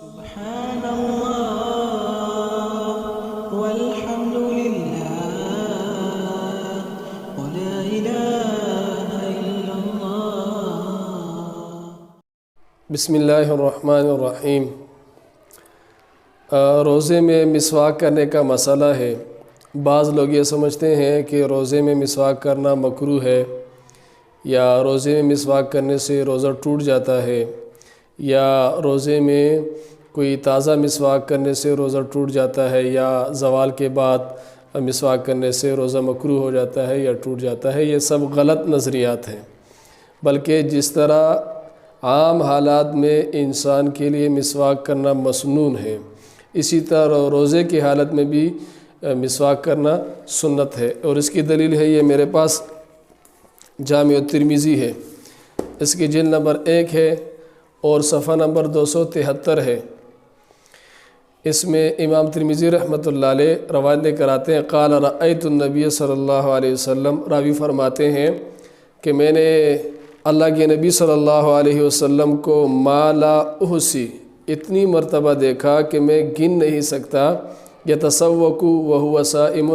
سبحان الله والحمد لله ولا إله إلا الله۔ بسم اللہ الرحمن الرحیم۔ روزے میں مسواک کرنے کا مسئلہ ہے۔ بعض لوگ یہ سمجھتے ہیں کہ روزے میں مسواک کرنا مکروہ ہے، یا روزے میں مسواک کرنے سے روزہ ٹوٹ جاتا ہے، یا روزے میں کوئی تازہ مسواک کرنے سے روزہ ٹوٹ جاتا ہے، یا زوال کے بعد مسواک کرنے سے روزہ مکروہ ہو جاتا ہے یا ٹوٹ جاتا ہے۔ یہ سب غلط نظریات ہیں، بلکہ جس طرح عام حالات میں انسان کے لیے مسواک کرنا مسنون ہے، اسی طرح روزے کی حالت میں بھی مسواک کرنا سنت ہے۔ اور اس کی دلیل ہے، یہ میرے پاس جامع الترمذی ہے، اس کی جلد نمبر 1 ہے اور صفحہ نمبر 273 ہے۔ اس میں امام ترمذی رحمۃ اللہ علیہ روایت لے کر آتے ہیں، قال رأیت النبی صلی اللہ علیہ وسلم، راوی فرماتے ہیں کہ میں نے اللہ کے نبی صلی اللہ علیہ وسلم کو ما لا احصی، اتنی مرتبہ دیکھا کہ میں گن نہیں سکتا، یتسوق وہو صائم،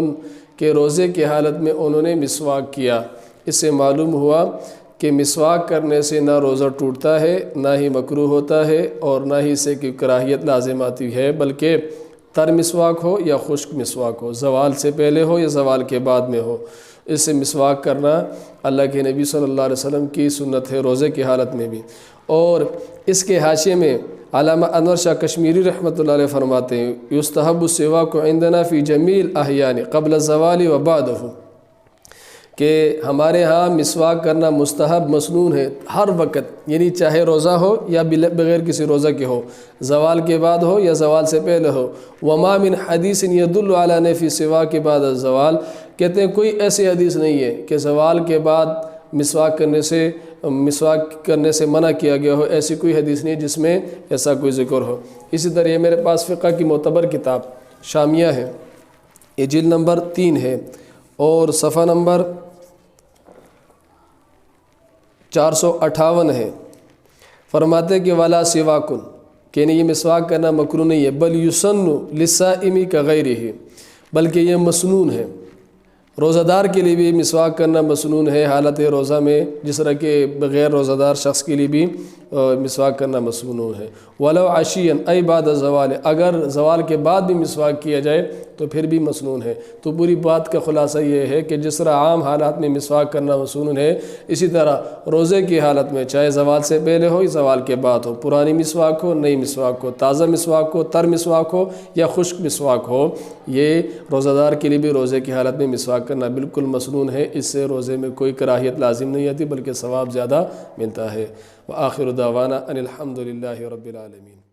کہ روزے کی حالت میں انہوں نے مسواک کیا۔ اس سے معلوم ہوا کہ مسواک کرنے سے نہ روزہ ٹوٹتا ہے، نہ ہی مکروہ ہوتا ہے، اور نہ ہی اسے کی کراہیت لازم آتی ہے، بلکہ تر مسواک ہو یا خشک مسواک ہو، زوال سے پہلے ہو یا زوال کے بعد میں ہو، اس سے مسواک کرنا اللہ کے نبی صلی اللہ علیہ وسلم کی سنت ہے روزے کی حالت میں بھی۔ اور اس کے حاشیے میں علامہ انور شاہ کشمیری رحمۃ اللہ علیہ فرماتے ہیں، یستحب السواک عندنا فی جمیع الاحیان قبل الزوال و بعدہ، کہ ہمارے ہاں مسواک کرنا مستحب مسنون ہے ہر وقت، یعنی چاہے روزہ ہو یا بغیر کسی روزہ کے ہو، زوال کے بعد ہو یا زوال سے پہلے ہو۔ وما من حدیث يدل على نفي السواک بعد الزوال، کہتے ہیں کوئی ایسی حدیث نہیں ہے کہ زوال کے بعد مسواک کرنے سے منع کیا گیا ہو، ایسی کوئی حدیث نہیں جس میں ایسا کوئی ذکر ہو۔ اسی طرح یہ میرے پاس فقہ کی معتبر کتاب شامیہ ہے، یہ جلد نمبر 3 ہے اور صفحہ نمبر 458 ہے۔ فرماتے کہ ولا سواکن، کہ نہیں یہ مسواک کرنا مکروہ نہیں ہے، بل یسن للصائم کغیرہ، بلکہ یہ مسنون ہے، روزہ دار کے لیے بھی مسواک کرنا مسنون ہے حالت روزہ میں، جس طرح کہ بغیر روزہ دار شخص کے لیے بھی مسواک کرنا مسنون ہے۔ ولو عشیا ای بعد الزوال، اگر زوال کے بعد بھی مسواک کیا جائے تو پھر بھی مسنون ہے۔ تو پوری بات کا خلاصہ یہ ہے کہ جس طرح عام حالات میں مسواک کرنا مسنون ہے، اسی طرح روزے کی حالت میں چاہے زوال سے پہلے ہو یا زوال کے بعد ہو، پرانی مسواک ہو، نئی مسواک ہو، تازہ مسواک ہو، تر مسواک ہو یا خشک مسواک ہو، یہ روزہ دار کے لیے بھی روزے کی حالت میں مسواک کرنا بالکل مسنون ہے۔ اس سے روزے میں کوئی کراہیت لازم نہیں آتی، بلکہ ثواب زیادہ ملتا ہے۔ وآخر دعوانا ان الحمد للہ رب العالمین۔